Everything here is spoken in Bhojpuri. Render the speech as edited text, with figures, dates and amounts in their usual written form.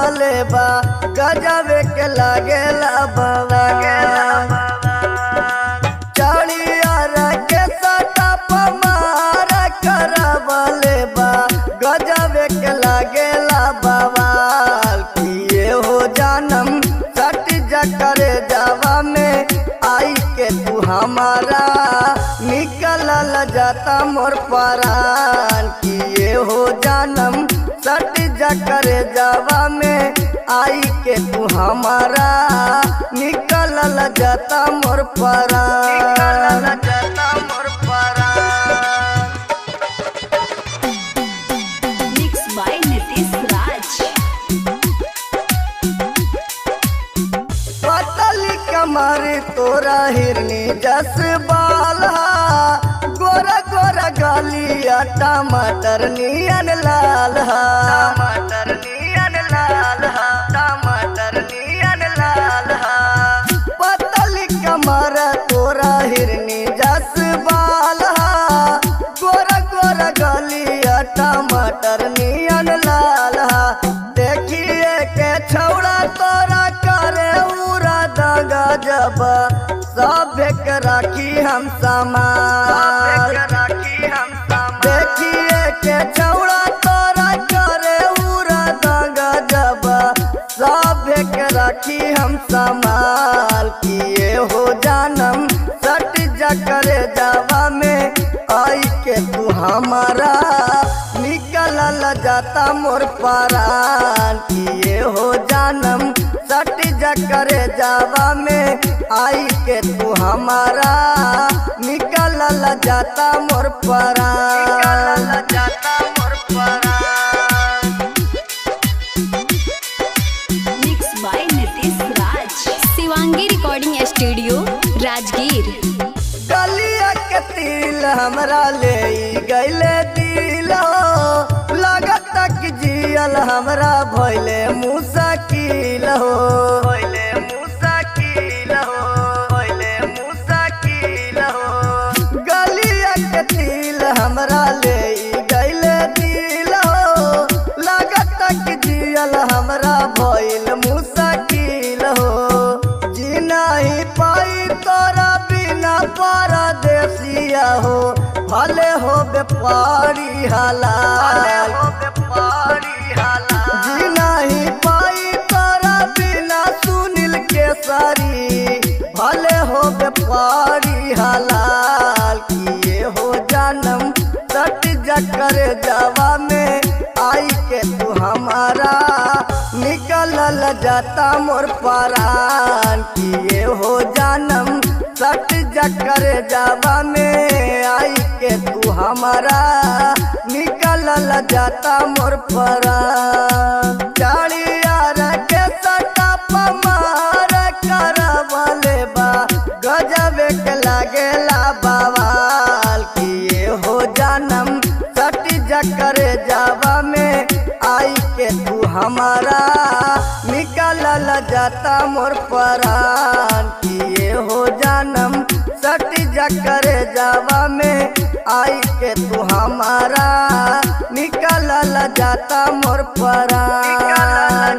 करावले बा गजबे के लागेला बाबा चढ़ियार के सटा पमार करावले बा गजबे के लागेला बाबा किए हो जानम सट जकर जावा में आई के तू हमारा निकलल जाता मोर परान किए हो जानम सट जकर जावा में आई के तू हमारा निकलल जाता मोर परान निकलल जाता मोर परान। Mixed by Nitish Raj. पतली कमर तोरा हिरनी जस बाल गोरा गोरा गालिया टमाटर नियन लाल टमाटर नियन लाल टमाटर नियन लाल पतली कमर तोरा हिरनी जस बाल गोरा गोरा गालिया टमाटर नियन लाल देखिए के छौड़ा तोरा करे उरा दगा जब सब के राखी हम समान देखिए के छौड़ा तोरा करे उरा दगा जब सब के राखी हम संभाल किए हो जानम सट जकर जावा में आई के तू हमारा निकलल जाता मोर परान किए हो जानम सट जकर जावा में आई के तू हमारा निकलल जाता मोर परान निकलल जाता मोर परान। Mixed by Nitish Raj. Shivangi Recording Studio, Rajgir. गलिया के तिल हमरा ले गईले दिल हो लागत कि जियल हमरा भइले मुश्किल हो भइले मुश्किल हो भइले मुश्किल हो गलिया के तिल हमरा ले गईले दिल हो लागत कि जियल हमरा भइल मुश्किल हो जी नहीं पाई तोरा बिना परदेसिया हो भले हो व्यापारी हालाल जी नहीं पाई तोरा बिना सुनील केसरी भले हो व्यापारी हालाल किए हो जानम सट जकर जावा में आई के तू हमारा निकलल जाता मोर परान किए हो जानम सट जकर जावा में आई के तू हमारा निकलल जाता मोर परान चढ़ियार के सटा पमार करावले बा गजबे के लागेला बवाल किए हो जानम सट जकर जावा में आई के तू हमारा निकलल जाता मोर परान किए हो जानम सट जकर जावा में आई के तू हमारा निकलल जाता मोर परान।